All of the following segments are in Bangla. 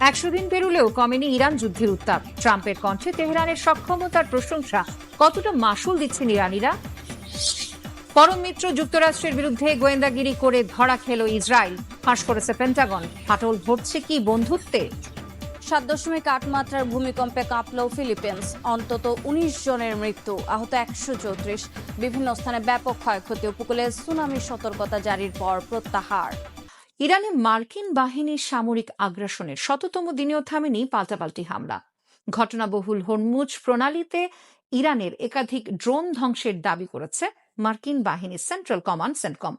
100 দিন পেরুলেও কমেনি ইরান যুদ্ধের উত্তাপ। ট্রাম্পের কণ্ঠে তেহরানের সক্ষমতার প্রশংসা। কতটা মাশুল দিচ্ছেন ইরানিরা? পরম মিত্র যুক্তরাষ্ট্রের বিরুদ্ধে গোয়েন্দাগিরি করে ধরা খেল ইসরায়েল, ফাঁস করেছে পেন্টাগন। ফাটল ধরছে কি বন্ধুত্বে? 7.8 মাত্রার ভূমিকম্পে কাঁপল ফিলিপিন্স। অন্তত 19 জনের মৃত্যু, আহত 134। বিভিন্ন স্থানে ব্যাপক ক্ষয়ক্ষতি। উপকূলে সুনামি সতর্কতা জারির পর প্রত্যাহার। ইরানে মার্কিন বাহিনীর সামরিক আগ্রাসনের 100তম দিনেও থামেনি পাল্টাপাল্টি হামলা। ঘটনাবহুল হরমুজ প্রণালীতে ইরানের একাধিক ড্রোন ধ্বংসের দাবি করেছে মার্কিন বাহিনীর সেন্ট্রাল কমান্ড সেন্টকম।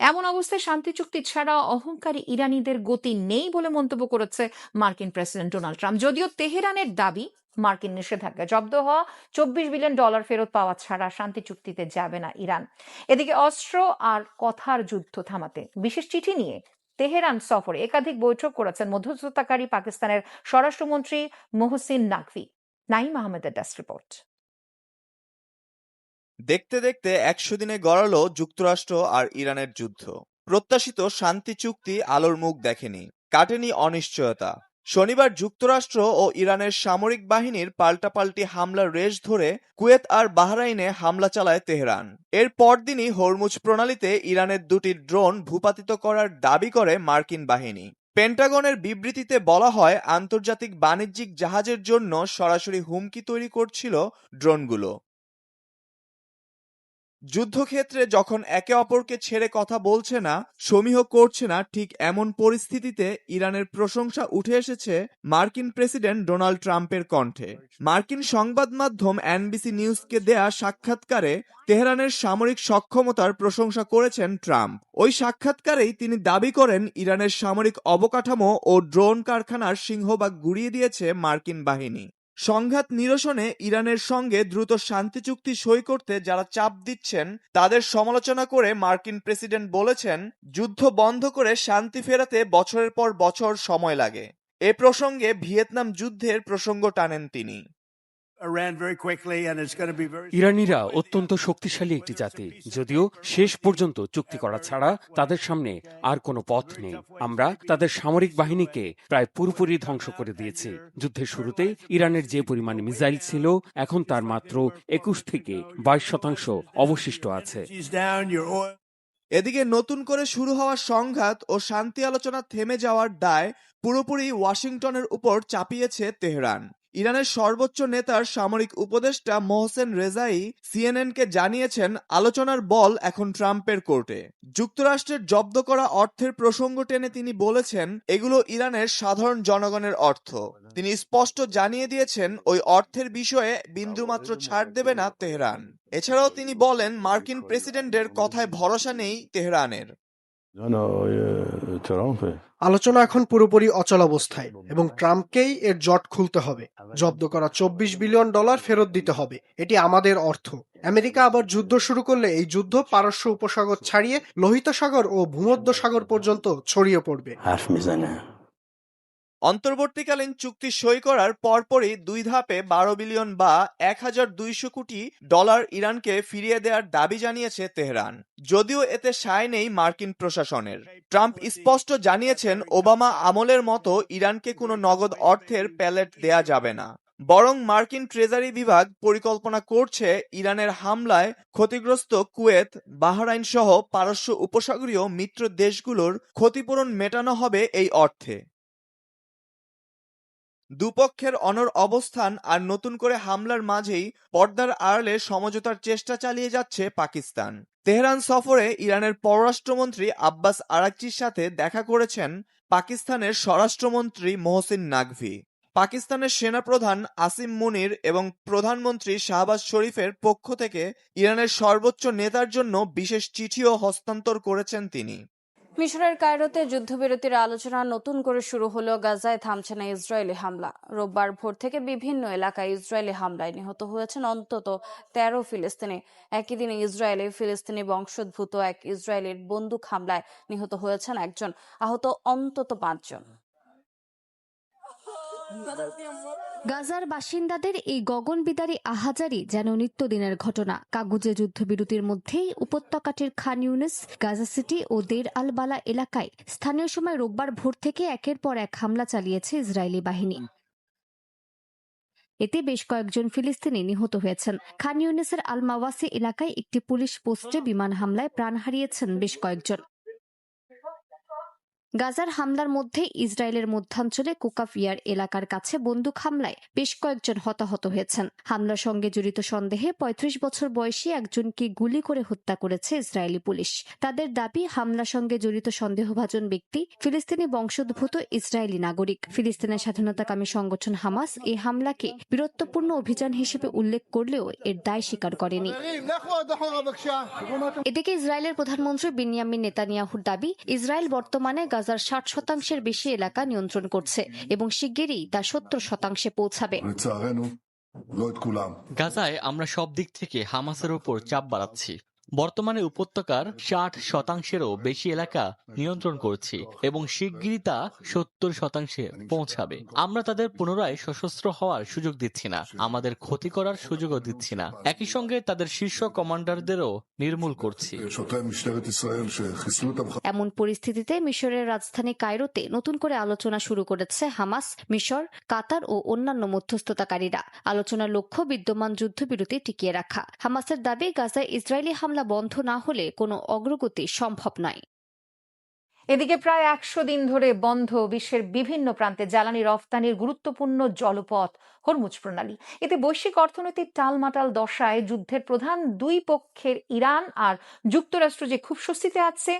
এমন অবস্থায় শান্তি চুক্তি ছাড়া অহংকারী ইরানিদের গতি নেই বলে মন্তব্য করেছে মার্কিন প্রেসিডেন্ট ডোনাল্ড ট্রাম্প। যদিও তেহরানের দাবি মার্কিন নিষেধাজ্ঞা জব্দ হওয়া $24 বিলিয়ন ফেরত পাওয়া ছাড়া শান্তি চুক্তিতে যাবে না ইরান। এদিকে অস্ত্র আর কথার যুদ্ধ থামাতে বিশেষ চিঠি নিয়ে তেহরান সফরে একাধিক বৈঠক করেছেন মধ্যস্থতাকারী পাকিস্তানের স্বরাষ্ট্রমন্ত্রী মোহসিন নাকভি। নাইম আহমেদের ডেস্ক রিপোর্ট। দেখতে দেখতে 100 দিনে গড়ালো যুক্তরাষ্ট্র আর ইরানের যুদ্ধ। প্রত্যাশিত শান্তি চুক্তি আলোর মুখ দেখেনি, কাটেনি অনিশ্চয়তা। শনিবার যুক্তরাষ্ট্র ও ইরানের সামরিক বাহিনীর পাল্টাপাল্টি হামলার রেশ ধরে কুয়েত আর বাহরাইনে হামলা চালায় তেহরান। এর পরদিনই হরমুজ প্রণালীতে ইরানের দুটি ড্রোন ভূপাতিত করার দাবি করে মার্কিন বাহিনী। পেন্টাগনের বিবৃতিতে বলা হয়, আন্তর্জাতিক বাণিজ্যিক জাহাজের জন্য সরাসরি হুমকি তৈরি করছিল ড্রোনগুলো। যুদ্ধক্ষেত্রে যখন একে অপরকে ছেড়ে কথা বলছে না, সমীহ করছে না, ঠিক এমন পরিস্থিতিতে ইরানের প্রশংসা উঠে এসেছে মার্কিন প্রেসিডেন্ট ডোনাল্ড ট্রাম্পের কণ্ঠে। মার্কিন সংবাদ মাধ্যম এনবিসি নিউজকে দেয়া সাক্ষাৎকারে তেহরানের সামরিক সক্ষমতার প্রশংসা করেছেন ট্রাম্প। ওই সাক্ষাৎকারেই তিনি দাবি করেন, ইরানের সামরিক অবকাঠামো ও ড্রোন কারখানার সিংহভাগ গুঁড়িয়ে দিয়েছে মার্কিন বাহিনী। সংঘাত নিরসনে ইরানের সঙ্গে দ্রুত শান্তি চুক্তি সই করতে যারা চাপ দিচ্ছেন তাদের সমালোচনা করে মার্কিন প্রেসিডেন্ট বলেছেন, যুদ্ধ বন্ধ করে শান্তি ফেরাতে বছরের পর বছর সময় লাগে। এ প্রসঙ্গে ভিয়েতনাম যুদ্ধের প্রসঙ্গ টানেন তিনি। ইরানিরা অত্যন্ত শক্তিশালী একটি জাতি, যদিও শেষ পর্যন্ত চুক্তি করা ছাড়া তাদের সামনে আর কোনো পথ নেই। আমরা তাদের সামরিক বাহিনীকে প্রায় পুরোপুরি ধ্বংস করে দিয়েছি। যুদ্ধের শুরুতে ইরানের যে পরিমাণ মিসাইল ছিল, এখন তার মাত্র 21 থেকে 22% অবশিষ্ট আছে। এদিকে নতুন করে শুরু হওয়া সংঘাত ও শান্তি আলোচনা থেমে যাওয়ার দায় পুরোপুরি ওয়াশিংটনের উপর চাপিয়েছে তেহরান। ইরানের সর্বোচ্চ নেতার সামরিক উপদেষ্টা মোহসেন রেজাই সিএনএনকে জানিয়েছেন, আলোচনার বল এখন ট্রাম্পের কোর্টে। যুক্তরাষ্ট্রের জব্দ করা অর্থের প্রসঙ্গ টেনে তিনি বলেছেন, এগুলো ইরানের সাধারণ জনগণের অর্থ। তিনি স্পষ্ট জানিয়ে দিয়েছেন, ওই অর্থের বিষয়ে বিন্দুমাত্র ছাড় দেবে না তেহরান। এছাড়াও তিনি বলেন, মার্কিন প্রেসিডেন্টের কথায় ভরসা নেই তেহরানের। আলোচনা এখন পুরোপুরি অচলাবস্থায় এবং ট্রাম্পকেই এর জট খুলতে হবে। জব্দ করা $24 বিলিয়ন ফেরত দিতে হবে। এটি আমাদের অর্থ। আমেরিকা আবার যুদ্ধ শুরু করলে এই যুদ্ধ পারস্য উপসাগর ছাড়িয়ে লোহিত সাগর ও ভূমধ্য সাগর পর্যন্ত ছড়িয়ে পড়বে। অন্তর্বর্তীকালীন চুক্তি সই করার পরপরই 2 ধাপে $12 বিলিয়ন বা $1,200 কোটি ইরানকে ফিরিয়ে দেওয়ার দাবি জানিয়েছে তেহরান। যদিও এতে সায় নেই মার্কিন প্রশাসনের। ট্রাম্প স্পষ্ট জানিয়েছেন, ওবামা আমলের মতো ইরানকে কোনো নগদ অর্থের প্যালেট দেয়া যাবে না। বরং মার্কিন ট্রেজারি বিভাগ পরিকল্পনা করছে, ইরানের হামলায় ক্ষতিগ্রস্ত কুয়েত, বাহরাইন সহ পারস্য উপসাগরীয় মিত্র দেশগুলোর ক্ষতিপূরণ মেটানো হবে এই অর্থে। দুপক্ষের অনড় অবস্থান আর নতুন করে হামলার মাঝেই পর্দার আড়ালে সমঝোতার চেষ্টা চালিয়ে যাচ্ছে পাকিস্তান। তেহরান সফরে ইরানের পররাষ্ট্রমন্ত্রী আব্বাস আরাকচির সাথে দেখা করেছেন পাকিস্তানের স্বরাষ্ট্রমন্ত্রী মোহসিন নাকভি। পাকিস্তানের সেনাপ্রধান আসিম মুনির এবং প্রধানমন্ত্রী শাহবাজ শরীফের পক্ষ থেকে ইরানের সর্বোচ্চ নেতার জন্য বিশেষ চিঠিও হস্তান্তর করেছেন তিনি। মিশরের কায়রোতে যুদ্ধবিরতির আলোচনা নতুন করে শুরু হলো। গাজায় থামছে না ইসরায়েলি হামলা। রোববার ভোর থেকে বিভিন্ন এলাকায় ইসরায়েলি হামলায় নিহত হয়েছেন অন্তত 13 ফিলিস্তিনি। একই দিনে ইসরায়েলে ফিলিস্তিনি বংশোদ্ভূত এক ইসরায়েলির বন্দুক হামলায় নিহত হয়েছেন একজন, আহত অন্তত 5 জন। গাজার বাসিন্দাদের এই গগনবিদারী আহাজারি যেন নিত্যদিনের ঘটনা। কাগুজে যুদ্ধবিরতির মধ্যেই উপত্যকাটির খান ইউনিস, গাজা সিটি ও দের আল বালা এলাকায় স্থানীয় সময় রোববার ভোর থেকে একের পর এক হামলা চালিয়েছে ইসরায়েলি বাহিনী। এতে বেশ কয়েকজন ফিলিস্তিনি নিহত হয়েছেন। খান ইউনিসের আল মাওয়াসি এলাকায় একটি পুলিশ পোস্টে বিমান হামলায় প্রাণ হারিয়েছেন বেশ কয়েকজন। গাজার হামলার মধ্যে ইসরায়েলের মধ্যাঞ্চলে কুকাফিয়ার এলাকার কাছে বন্দুক হামলায় বেশ কয়েকজন হতাহত হয়েছেন। হামলার সঙ্গে জড়িত সন্দেহে ৩৫ বছর বয়সী একজনকে গুলি করে হত্যা করেছে ইসরায়েলি পুলিশ। তাদের দাবি, হামলার সঙ্গে জড়িত সন্দেহভাজন ব্যক্তি ফিলিস্তিনি বংশোদ্ভূত ইসরায়েলি নাগরিক। ফিলিস্তিনের স্বাধীনতাকামী সংগঠন হামাস এই হামলাকে বীরত্বপূর্ণ অভিযান হিসেবে উল্লেখ করলেও এর দায় স্বীকার করেনি। এদিকে ইসরায়েলের প্রধানমন্ত্রী বিনিয়ামিন নেতানিয়াহুর দাবি, ইসরায়েল বর্তমানে গাজার ৬০% বেশি এলাকা নিয়ন্ত্রণ করছে এবং শিগগিরই তা ৭০% পৌঁছাবে। গাজায় আমরা সব দিক থেকে হামাসের উপর চাপ বাড়াচ্ছি। বর্তমানে উপত্যকার ৬০%-এরও বেশি এলাকা নিয়ন্ত্রণ করছি এবং শিগগিরই তা ৭০% পৌঁছাবে। আমরা তাদের পুনরায় সশস্ত্র হওয়ার সুযোগ দিচ্ছি না, আমাদের ক্ষতি করার সুযোগও দিচ্ছি না। একই সঙ্গে তাদের শীর্ষ কমান্ডারদেরও নির্মূল করছি। এমন পরিস্থিতিতে মিশরের রাজধানী কায়রোতে নতুন করে আলোচনা শুরু করেছে হামাস, মিশর, কাতার ও অন্যান্য মধ্যস্থতাকারীরা। আলোচনার লক্ষ্য বিদ্যমান যুদ্ধবিরতি টিকিয়ে রাখা। হামাসের দাবি, গাজায় ইসরায়েলি হামলা বন্ধ না হলে কোনো অগ্রগতি সম্ভব নয়। এদিকে প্রায় ১০০ দিন ধরে বন্ধ বিশ্বের বিভিন্ন প্রান্তে জ্বালানি রফতানির গুরুত্বপূর্ণ জলপথ হরমুজ প্রণালী। এতে বৈশ্বিক অর্থনৈতিক টালমাটাল দশায় যুদ্ধের প্রধান দুই পক্ষের ইরান আর যুক্তরাষ্ট্র যে খুব স্বস্তিতে আছে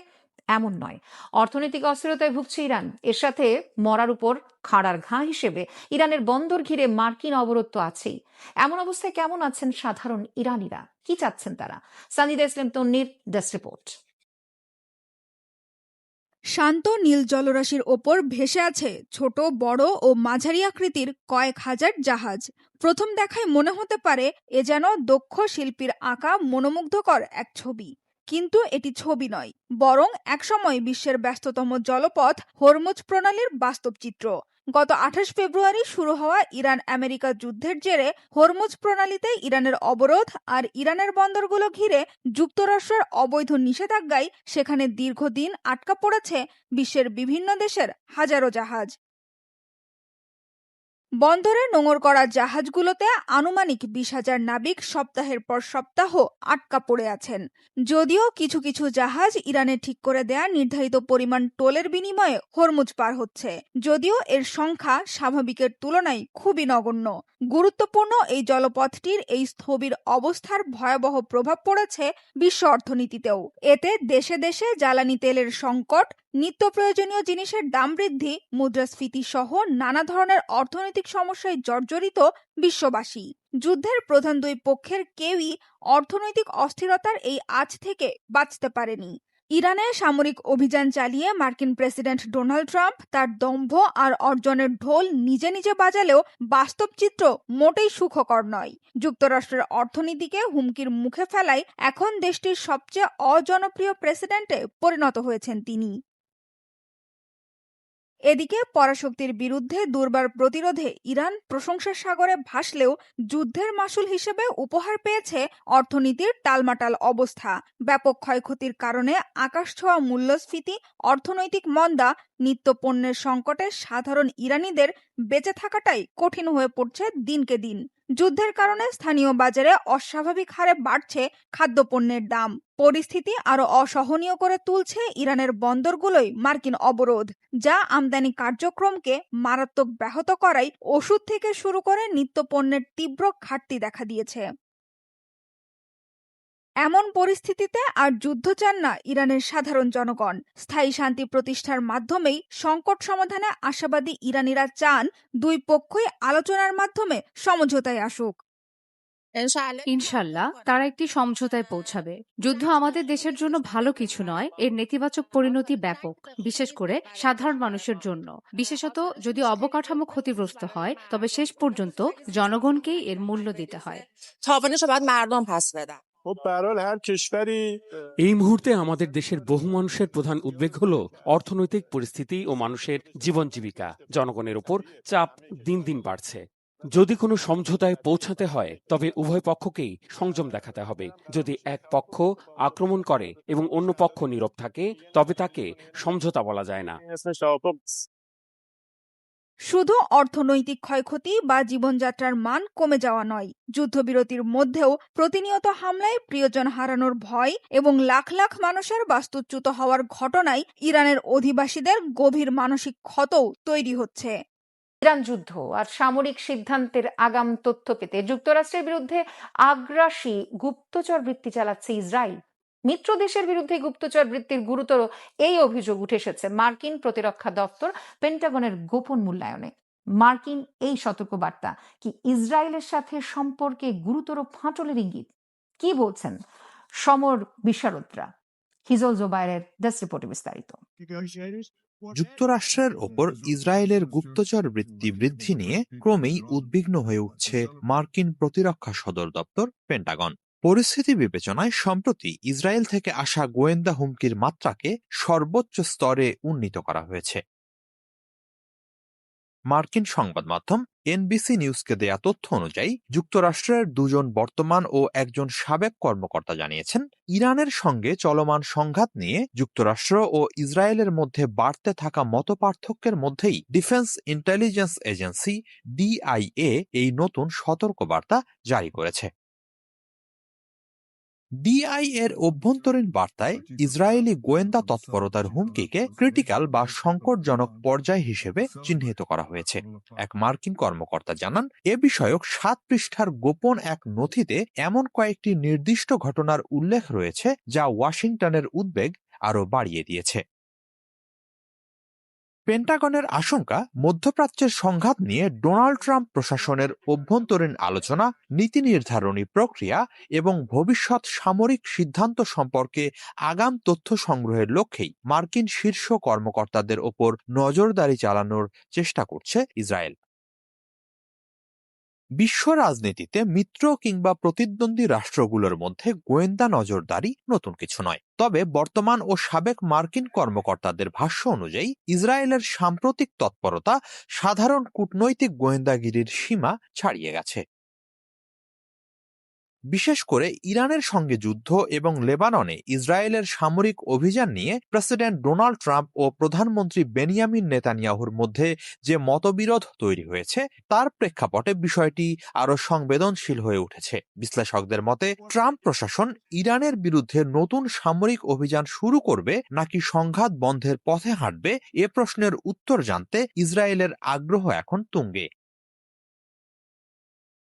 এমন নয়। অর্থনৈতিক অস্থিরতায় ভুগছে ইরান। এর সাথে মরার উপর খাড়ার ঘা হিসেবে ইরানের বন্দর ঘিরে মার্কিন অবরোধ তো আছেই। এমন অবস্থায় কেমন আছেন সাধারণ ইরানিরা, কি চাচ্ছেন তারা? সানিদা ইসলাম তন্নির ডেস্ক রিপোর্ট। শান্ত নীল জলরাশির ওপর ভেসে আছে ছোট, বড় ও মাঝারি আকৃতির কয়েক হাজার জাহাজ। প্রথম দেখায় মনে হতে পারে এ যেন দক্ষ শিল্পীর আঁকা মনোমুগ্ধকর এক ছবি, কিন্তু এটি ছবি নয়, বরং একসময় বিশ্বের ব্যস্ততম জলপথ হরমুজ প্রণালীর বাস্তব চিত্র। গত ২৮ ফেব্রুয়ারি শুরু হওয়া ইরান আমেরিকা যুদ্ধের জেরে হরমুজ প্রণালীতে ইরানের অবরোধ আর ইরানের বন্দরগুলো ঘিরে যুক্তরাষ্ট্রের অবৈধ নিষেধাজ্ঞায় সেখানে দীর্ঘদিন আটকা পড়েছে বিশ্বের বিভিন্ন দেশের হাজারো জাহাজ। বন্দরে নোঙর করা জাহাজগুলোতে আনুমানিক ২০,০০০ নাবিক সপ্তাহের পর সপ্তাহ আটকা পড়ে আছেন। যদিও কিছু কিছু জাহাজ ইরানে ঠিক করে দেয়া নির্ধারিত পরিমাণ টোলের বিনিময়ে হরমুজ পার হচ্ছে, যদিও এর সংখ্যা স্বাভাবিকের তুলনায় খুবই নগণ্য। গুরুত্বপূর্ণ এই জলপথটির এই স্থবির অবস্থার ভয়াবহ প্রভাব পড়েছে বিশ্ব অর্থনীতিতেও। এতে দেশে দেশে জ্বালানি তেলের সংকট, নিত্য প্রয়োজনীয় জিনিসের দাম বৃদ্ধি, মুদ্রাস্ফীতি সহ নানা ধরনের অর্থনৈতিক সমস্যায় জর্জরিত বিশ্ববাসী। যুদ্ধের প্রধান দুই পক্ষের কেউই অর্থনৈতিক অস্থিরতার এই আঁচ থেকে বাঁচতে পারেনি। ইরানে সামরিক অভিযান চালিয়ে মার্কিন প্রেসিডেন্ট ডোনাল্ড ট্রাম্প তার দম্ভ আর অর্জনের ঢোল নিজে নিজে বাজালেও বাস্তব চিত্র মোটেই সুখকর নয়। যুক্তরাষ্ট্রের অর্থনীতিকে হুমকির মুখে ফেলায় এখন দেশটির সবচেয়ে অজনপ্রিয় প্রেসিডেন্টে পরিণত হয়েছেন তিনি। এদিকে পরাশক্তির বিরুদ্ধে দুর্বার প্রতিরোধে ইরান প্রশংসার সাগরে ভাসলেও যুদ্ধের মাসুল হিসেবে উপহার পেয়েছে অর্থনীতির টালমাটাল অবস্থা। ব্যাপক ক্ষয়ক্ষতির কারণে আকাশছোঁয়া মূল্যস্ফীতি, অর্থনৈতিক মন্দা, নিত্যপণ্যের সংকটে সাধারণ ইরানিদের বেঁচে থাকাটাই কঠিন হয়ে পড়ছে দিনকে দিন। যুদ্ধের কারণে স্থানীয় বাজারে অস্বাভাবিক হারে বাড়ছে খাদ্যপণ্যের দাম। পরিস্থিতি আরো অসহনীয় করে তুলছে ইরানের বন্দরগুলোয় মার্কিন অবরোধ, যা আমদানি কার্যক্রমকে মারাত্মক ব্যাহত করায় ওষুধ থেকে শুরু করে নিত্যপণ্যের তীব্র ঘাটতি দেখা দিয়েছে। এমন পরিস্থিতিতে আর যুদ্ধ চান না ইরানের সাধারণ জনগণ। স্থায়ী শান্তি প্রতিষ্ঠার মাধ্যমেই সংকট সমাধানে আশাবাদী ইরানিরা চান দুই পক্ষই আলোচনার মাধ্যমে সমঝোতায় আসুক। ইনশাল্লাহ তারা একটি সমঝোতায় পৌঁছাবে। যুদ্ধ আমাদের দেশের জন্য ভালো কিছু নয়, এর নেতিবাচক পরিণতি ব্যাপক, বিশেষ করে সাধারণ মানুষের জন্য। বিশেষত যদি অবকাঠামো ক্ষতিগ্রস্ত হয়, তবে শেষ পর্যন্ত জনগণকেই এর মূল্য দিতে হয়। এই মুহূর্তে আমাদের দেশের বহু মানুষের প্রধান উদ্বেগ হল অর্থনৈতিক পরিস্থিতি ও মানুষের জীবন জীবিকা। জনগণের উপর চাপ দিন দিন বাড়ছে। যদি কোনো সমঝোতায় পৌঁছাতে হয় তবে উভয় পক্ষকেই সংযম দেখাতে হবে। যদি এক পক্ষ আক্রমণ করে এবং অন্য পক্ষ নীরব থাকে তবে তাকে সমঝোতা বলা যায় না। শুধু অর্থনৈতিক ক্ষয়ক্ষতি বা জীবনযাত্রার মান কমে যাওয়া নয়, যুদ্ধবিরতির মধ্যেও প্রতিনিয়ত হামলায় প্রিয়জন হারানোর ভয় এবং লাখ লাখ মানুষের বাস্তুচ্যুত হওয়ার ঘটনায় ইরানের অধিবাসীদের গভীর মানসিক ক্ষতও তৈরি হচ্ছে। ইরান যুদ্ধ আর সামরিক সিদ্ধান্তের আগাম তথ্য পেতে যুক্তরাষ্ট্রের বিরুদ্ধে আগ্রাসী গুপ্তচর বৃত্তি চালাচ্ছে ইসরায়েল। মিত্র দেশের বিরুদ্ধে গুপ্তচর বৃত্তির গুরুতর এই অভিযোগ উঠে এসেছে মার্কিন প্রতিরক্ষা দপ্তর পেন্টাগনের গোপন মূল্যায়নে। মার্কিন এই সতর্কবার্তা কি ইসরায়েলের সাথে সম্পর্কে গুরুতর ফাটলের ইঙ্গিত? কি বলছেন সমর বিশারদরা? হিজল জোবায়ের ডেস্ক রিপোর্টে বিস্তারিত। যুক্তরাষ্ট্রের ওপর ইসরায়েলের গুপ্তচর বৃত্তি বৃদ্ধি নিয়ে ক্রমেই উদ্বিগ্ন হয়ে উঠছে মার্কিন প্রতিরক্ষা সদর দপ্তর পেন্টাগন। পরিস্থিতি বিবেচনায় সম্প্রতি ইসরায়েল থেকে আসা গোয়েন্দা হুমকির মাত্রাকে সর্বোচ্চ স্তরে উন্নীত করা হয়েছে। মার্কিন সংবাদ মাধ্যম এনবিসি নিউজকে দেয়া তথ্য অনুযায়ী যুক্তরাষ্ট্রের দুজন বর্তমান ও একজন সাবেক কর্মকর্তা জানিয়েছেন, ইরানের সঙ্গে চলমান সংঘাত নিয়ে যুক্তরাষ্ট্র ও ইসরায়েলের মধ্যে বাড়তে থাকা মতপার্থক্যের মধ্যেই ডিফেন্স ইন্টেলিজেন্স এজেন্সি ডিআইএ এই নতুন সতর্কবার্তা জারি করেছে। ডিআইএর অভ্যন্তরীণ বার্তায় ইসরায়েলি গোয়েন্দা তৎপরতার হুমকিকে ক্রিটিক্যাল বা সংকটজনক পর্যায় হিসেবে চিহ্নিত করা হয়েছে। এক মার্কিন কর্মকর্তা জানান, এ বিষয়ক 7 পৃষ্ঠার গোপন এক নথিতে এমন কয়েকটি নির্দিষ্ট ঘটনার উল্লেখ রয়েছে যা ওয়াশিংটনের উদ্বেগ আরও বাড়িয়ে দিয়েছে। পেন্টাগনের আশঙ্কা, মধ্যপ্রাচ্যের সংঘাত নিয়ে ডোনাল্ড ট্রাম্প প্রশাসনের অভ্যন্তরীণ আলোচনা, নীতি নির্ধারণী প্রক্রিয়া এবং ভবিষ্যৎ সামরিক সিদ্ধান্ত সম্পর্কে আগাম তথ্য সংগ্রহের লক্ষ্যেই মার্কিন শীর্ষ কর্মকর্তাদের ওপর নজরদারি চালানোর চেষ্টা করছে ইসরায়েল। বিশ্ব রাজনীতিতে মিত্র কিংবা প্রতিদ্বন্দ্বী রাষ্ট্রগুলোর মধ্যে গোয়েন্দা নজরদারি নতুন কিছু নয়। তবে বর্তমান ও সাবেক মার্কিন কর্মকর্তাদের ভাষ্য অনুযায়ী ইসরায়েলের সাম্প্রতিক তৎপরতা সাধারণ কূটনৈতিক গোয়েন্দাগিরির সীমা ছাড়িয়ে গেছে। বিশেষ করে ইরানের সঙ্গে যুদ্ধ এবং লেবাননে ইসরায়েলের সামরিক অভিযান নিয়ে প্রেসিডেন্ট ডোনাল্ড ট্রাম্প ও প্রধানমন্ত্রী বেনিয়ামিন নেতানিয়াহুর মধ্যে যে মতবিরোধ তৈরি হয়েছে তার প্রেক্ষাপটে বিষয়টি আরও সংবেদনশীল হয়ে উঠেছে। বিশ্লেষকদের মতে, ট্রাম্প প্রশাসন ইরানের বিরুদ্ধে নতুন সামরিক অভিযান শুরু করবে নাকি সংঘাত বন্ধের পথে হাঁটবে, এ প্রশ্নের উত্তর জানতে ইসরায়েলের আগ্রহ এখন তুঙ্গে।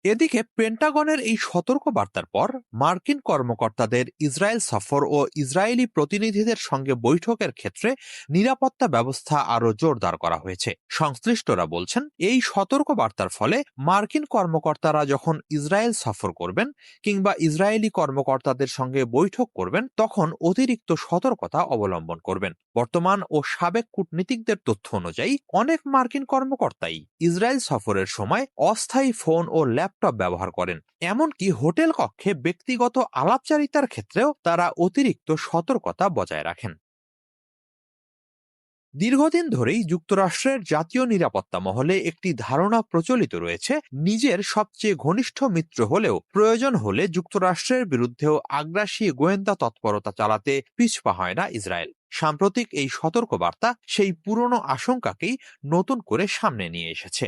এদিকে পেন্টাগনের এই সতর্কবার্তার পর মার্কিন কর্মকর্তাদের ইসরায়েল সফর ও ইসরায়েলি প্রতিনিধিদের সঙ্গে বৈঠকের ক্ষেত্রে নিরাপত্তা ব্যবস্থা আরও জোরদার করা হয়েছে। সংশ্লিষ্টরা বলছেন, এই সতর্কবার্তার ফলে মার্কিন কর্মকর্তারা যখন ইসরায়েল সফর করবেন কিংবা ইসরায়েলি কর্মকর্তাদের সঙ্গে বৈঠক করবেন তখন অতিরিক্ত সতর্কতা অবলম্বন করবেন। বর্তমান ও সাবেক কূটনীতিকদের তথ্য অনুযায়ী অনেক মার্কিন কর্মকর্তাই ইসরায়েল সফরের সময় অস্থায়ী ফোন ও ল্যাপটপ ব্যবহার করেন। এমনকি হোটেল কক্ষে ব্যক্তিগত আলাপচারিতার ক্ষেত্রেও তারা অতিরিক্ত সতর্কতা বজায় রাখেন। দীর্ঘদিন ধরেই যুক্তরাষ্ট্রের জাতীয় নিরাপত্তা মহলে একটি ধারণা প্রচলিত রয়েছে, নিজের সবচেয়ে ঘনিষ্ঠ মিত্র হলেও প্রয়োজন হলে যুক্তরাষ্ট্রের বিরুদ্ধেও আগ্রাসী গোয়েন্দা তৎপরতা চালাতে পিছপা হয় না ইসরায়েল। সাম্প্রতিক এই সতর্কবার্তা সেই পুরনো আশঙ্কাকেই নতুন করে সামনে নিয়ে এসেছে।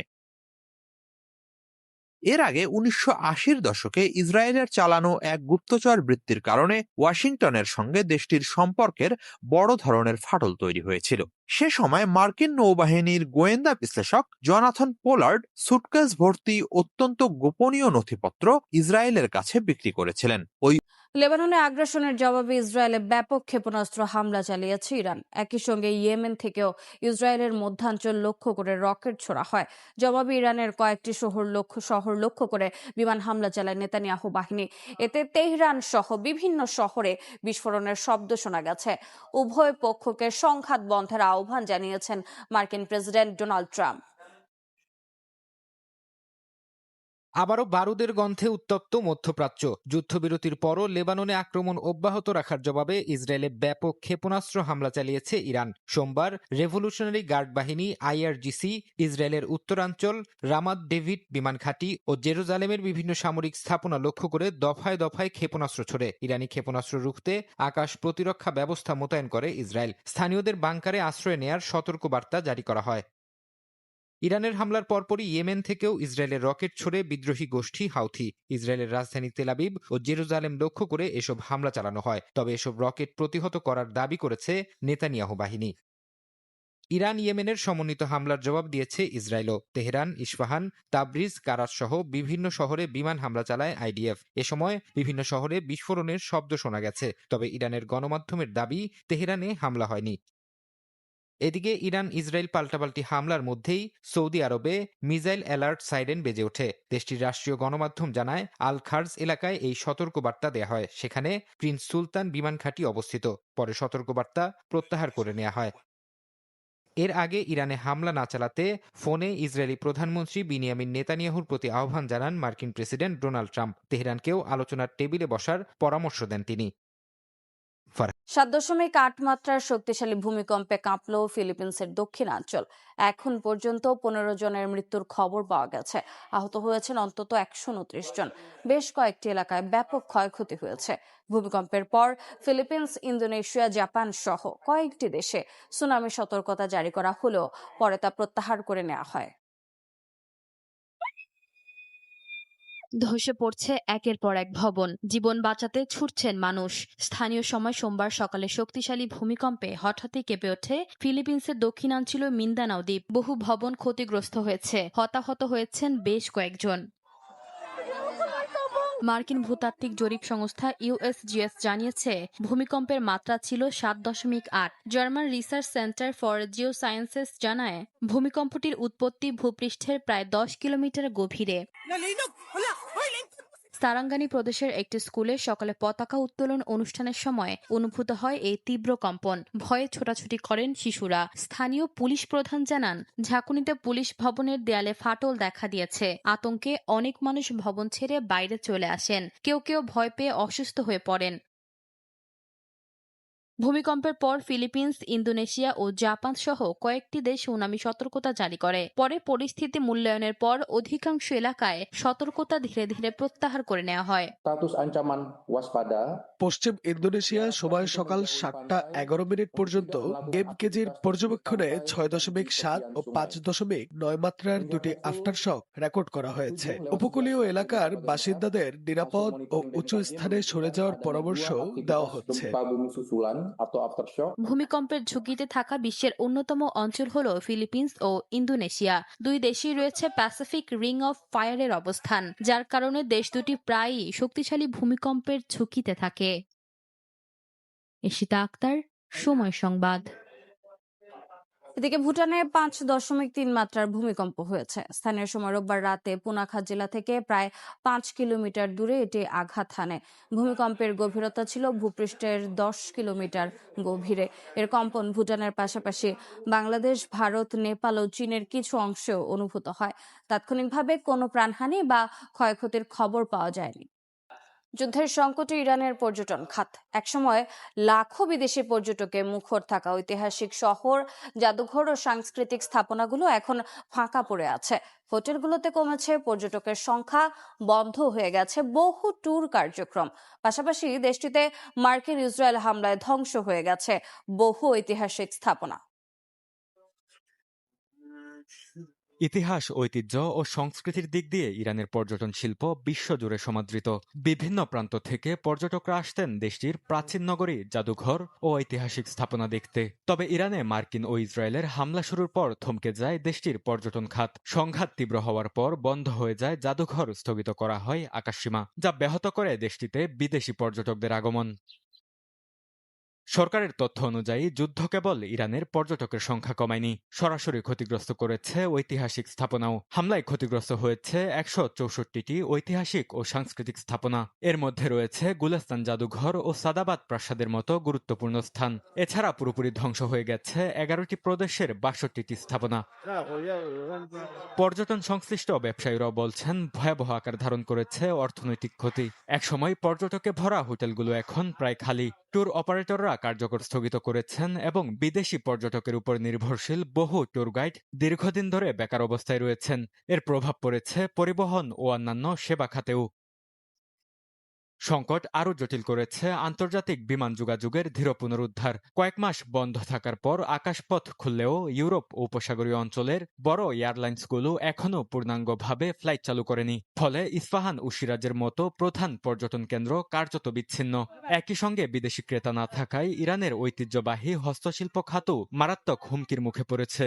এর আগে 1980-র দশকে ইসরায়েলের চালানো এক গুপ্তচর বৃত্তির কারণে ওয়াশিংটনের সঙ্গে দেশটির সম্পর্কের বড় ধরনের ফাটল তৈরি হয়েছিল। সে সময় মার্কিন নৌবাহিনীর গোয়েন্দা বিশ্লেষক জনাথন পোলার্ড সুটকেস ভর্তি অত্যন্ত গোপনীয় নথিপত্র ইসরায়েলের কাছে বিক্রি করেছিলেন। ওই লেবাননে আগ্রাসনের জবাবে ইসরায়েলে ব্যাপক ক্ষেপণাস্ত্র হামলা চালিয়েছে ইরান। একই সঙ্গে ইয়েমেন থেকেও ইসরায়েলের মধ্যাঞ্চল লক্ষ্য করে রকেট ছোড়া হয়। জবাবে ইরানের কয়েকটি শহর লক্ষ্য করে বিমান হামলা চালায় নেতানিয়াহু বাহিনী। এতে তেহরান সহ বিভিন্ন শহরে বিস্ফোরণের শব্দ শোনা গেছে। উভয় পক্ষকে সংঘাত বন্ধের আহ্বান জানিয়েছেন মার্কিন প্রেসিডেন্ট ডোনাল্ড ট্রাম্প। আবারও বারুদের গন্ধে উত্তপ্ত মধ্যপ্রাচ্য। যুদ্ধবিরতির পরও লেবাননে আক্রমণ অব্যাহত রাখার জবাবে ইসরায়েলে ব্যাপক ক্ষেপণাস্ত্র হামলা চালিয়েছে ইরান। সোমবার রেভলিউশনারি গার্ড বাহিনী আইআরজিসি ইসরায়েলের উত্তরাঞ্চল রামাত ডেভিড বিমান ঘাঁটি ও জেরুজালেমের বিভিন্ন সামরিক স্থাপনা লক্ষ্য করে দফায় দফায় ক্ষেপণাস্ত্র ছোড়ে। ইরানি ক্ষেপণাস্ত্র রুখতে আকাশ প্রতিরক্ষা ব্যবস্থা মোতায়েন করে ইসরায়েল। স্থানীয়দের বাংকারে আশ্রয় নেয়ার সতর্কবার্তা জারি করা হয়। ইরানের হামলার পরপরই ইয়েমেন থেকেও ইসরায়েলের রকেট ছড়ে বিদ্রোহী গোষ্ঠী হাউথি। ইসরায়েলের রাজধানী তেলাবিব ও জেরুজালেম লক্ষ্য করে এসব হামলা চালানো হয়। তবে এসব রকেট প্রতিহত করার দাবি করেছে নেতানিয়াহু বাহিনী। ইরান ইয়েমেনের সমন্বিত হামলার জবাব দিয়েছে ইসরায়েলও। তেহরান, ইস্পাহান, তাবরিজ, কারাচ সহ বিভিন্ন শহরে বিমান হামলা চালায় আইডিএফ। এ সময় বিভিন্ন শহরে বিস্ফোরণের শব্দ শোনা গেছে। তবে ইরানের গণমাধ্যমের দাবি, তেহরানে হামলা হয়নি। এদিকে ইরান ইসরায়েল পাল্টাপাল্টি হামলার মধ্যেই সৌদি আরবে মিসাইল অ্যালার্ট সাইরেন বেজে ওঠে। দেশটির রাষ্ট্রীয় গণমাধ্যম জানায়, আল খার্জ এলাকায় এই সতর্কবার্তা দেয়া হয়। সেখানে প্রিন্স সুলতান বিমান ঘাঁটি অবস্থিত। পরে সতর্কবার্তা প্রত্যাহার করে নেওয়া হয়। এর আগে ইরানে হামলা না চালাতে ফোনে ইসরায়েলি প্রধানমন্ত্রী বিনিয়ামিন নেতানিয়াহুর প্রতি আহ্বান জানান মার্কিন প্রেসিডেন্ট ডোনাল্ড ট্রাম্প। তেহরানকেও আলোচনার টেবিলে বসার পরামর্শ দেন তিনি। 7.8 মাত্রার শক্তিশালী ভূমিকম্পে কাঁপল ফিলিপিন্সের দক্ষিণাঞ্চল। এখন পর্যন্ত 15 জনের মৃত্যুর খবর পাওয়া গেছে। আহত হয়েছেন অন্তত 129 জন। বেশ কয়েকটি এলাকায় ব্যাপক ক্ষয়ক্ষতি হয়েছে। ভূমিকম্পের পর ফিলিপিন্স, ইন্দোনেশিয়া, জাপান সহ কয়েকটি দেশে সুনামি সতর্কতা জারি করা হলেও পরে তা প্রত্যাহার করে নেওয়া হয়। ধসে পড়ছে একের পর এক ভবন, জীবন বাঁচাতে ছুটছেন মানুষ। স্থানীয় সময় সোমবার সকালে শক্তিশালী ভূমিকম্পে হঠাৎই কেঁপে ওঠে ফিলিপিন্সের দক্ষিণাঞ্চলীয় মিন্দানাও দ্বীপ। বহু ভবন ক্ষতিগ্রস্ত হয়েছে, হতাহত হয়েছেন বেশ কয়েকজন। মার্কিন ভূতাত্ত্বিক জরিপ সংস্থা ইউএসজিএস জানিয়েছে ভূমিকম্পের মাত্রা ছিল 7.8। German research centre for Jio sciences জানায় ভূমিকম্পটির উৎপত্তি ভূপৃষ্ঠের প্রায় 10 কিলোমিটার গভীরে। সারাঙ্গানি প্রদেশের একটি স্কুলে সকালে পতাকা উত্তোলন অনুষ্ঠানের সময় অনুভূত হয় এই তীব্র কম্পন। ভয়ে ছোটাছুটি করেন শিশুরা। স্থানীয় পুলিশ প্রধান জানান, ঝাঁকুনিতে পুলিশ ভবনের দেয়ালে ফাটল দেখা দিয়েছে। আতঙ্কে অনেক মানুষ ভবন ছেড়ে বাইরে চলে আসেন। কেউ কেউ ভয় পেয়ে অসুস্থ হয়ে পড়েন। ভূমিকম্পের পর ফিলিপিন্স, ইন্দোনেশিয়া ও জাপান সহ কয়েকটি দেশ সুনামি সতর্কতা জারি করে। পরে পরিস্থিতি মূল্যায়নের পর অধিকাংশ এলাকায় সতর্কতা ধীরে ধীরে প্রত্যাহার করে নেওয়া হয়। পশ্চিম ইন্দোনেশিয়া সময় সকাল 7:11 পর্যন্ত কেজির পর্যবেক্ষণে 6.7 ও 5.9 মাত্রার দুটি আফটার শক রেকর্ড করা হয়েছে। উপকূলীয় এলাকার বাসিন্দাদের নিরাপদ ও উঁচু স্থানে সরে যাওয়ার পরামর্শ দেওয়া হচ্ছে। ভূমিকম্পের ঝুঁকিতে থাকা বিশ্বের অন্যতম অঞ্চল হল ফিলিপিন্স ও ইন্দোনেশিয়া। দুই দেশেই রয়েছে প্যাসিফিক রিং অফ ফায়ারের অবস্থান, যার কারণে দেশ দুটি প্রায়ই শক্তিশালী ভূমিকম্পের ঝুঁকিতে থাকে। ইশিতা আক্তার, সময় সংবাদ। এদিকে ভুটানে 5.3 মাত্রার ভূমিকম্প হয়েছে। স্থানীয় সময় রোববার রাতে পুনাখা জেলা থেকে প্রায় 5 কিলোমিটার দূরে এটি আঘাত হানে। ভূমিকম্পের গভীরতা ছিল ভূপৃষ্ঠের 10 কিলোমিটার গভীরে। এর কম্পন ভুটানের পাশাপাশি বাংলাদেশ, ভারত, নেপাল ও চীনের কিছু অংশেও অনুভূত হয়। তাৎক্ষণিকভাবে কোনো প্রাণহানি বা ক্ষয়ক্ষতির খবর পাওয়া যায়নি। যুদ্ধের সংকটে ইরানের পর্যটন খাত। একসময় লাখো বিদেশি পর্যটকে মুখর থাকা ঐতিহাসিক শহর, জাদুঘর ও সাংস্কৃতিক স্থাপনাগুলো এখন ফাঁকা পড়ে আছে। হোটেলগুলোতে কমেছে পর্যটকের সংখ্যা, বন্ধ হয়ে গেছে বহু ট্যুর কার্যক্রম। পাশাপাশি দেশটিতে মার্কিন ইসরায়েল হামলায় ধ্বংস হয়ে গেছে বহু ঐতিহাসিক স্থাপনা। ইতিহাস, ঐতিহ্য ও সংস্কৃতির দিক দিয়ে ইরানের পর্যটন শিল্প বিশ্বজুড়ে সমাদৃত। বিভিন্ন প্রান্ত থেকে পর্যটকরা আসতেন দেশটির প্রাচীন নগরী, জাদুঘর ও ঐতিহাসিক স্থাপনা দেখতে। তবে ইরানে মার্কিন ও ইসরায়েলের হামলা শুরুর পর থমকে যায় দেশটির পর্যটন খাত। সংঘাত তীব্র হওয়ার পর বন্ধ হয়ে যায় জাদুঘর, স্থগিত করা হয় আকাশসীমা, যা ব্যাহত করে দেশটিতে বিদেশি পর্যটকদের আগমন। সরকারের তথ্য অনুযায়ী যুদ্ধ কেবল ইরানের পর্যটকের সংখ্যা কমায়নি, সরাসরি ক্ষতিগ্রস্ত করেছে ঐতিহাসিক স্থাপনাও। হামলায় ক্ষতিগ্রস্ত হয়েছে 164টি ঐতিহাসিক ও সাংস্কৃতিক স্থাপনা। এর মধ্যে রয়েছে গুলেস্তান জাদুঘর ও সাদাবাদ প্রাসাদের মতো গুরুত্বপূর্ণ স্থান। এছাড়া পুরোপুরি ধ্বংস হয়ে গেছে 11টি প্রদেশের 62টি স্থাপনা। পর্যটন সংশ্লিষ্ট ব্যবসায়ীরাও বলছেন ভয়াবহ আকার ধারণ করেছে অর্থনৈতিক ক্ষতি। একসময় পর্যটকে ভরা হোটেলগুলো এখন প্রায় খালি। ট্যুর অপারেটররা কার্যকর স্থগিত করেছেন এবং বিদেশি পর্যটকের উপর নির্ভরশীল বহু ট্যুর গাইড দীর্ঘদিন ধরে বেকার অবস্থায় রয়েছেন। এর প্রভাব পড়েছে পরিবহন ও অন্যান্য সেবা খাতেও। সংকট আরও জটিল করেছে আন্তর্জাতিক বিমান যোগাযোগের ধীর পুনরুদ্ধার। কয়েক মাস বন্ধ থাকার পর আকাশপথ খুললেও ইউরোপ ও উপসাগরীয় অঞ্চলের বড় এয়ারলাইন্সগুলো এখনও পূর্ণাঙ্গভাবে ফ্লাইট চালু করেনি। ফলে ইস্পাহান ও সিরাজের মতো প্রধান পর্যটন কেন্দ্র কার্যত বিচ্ছিন্ন। একই সঙ্গে বিদেশি ক্রেতা না থাকায় ইরানের ঐতিহ্যবাহী হস্তশিল্প খাতও মারাত্মক হুমকির মুখে পড়েছে।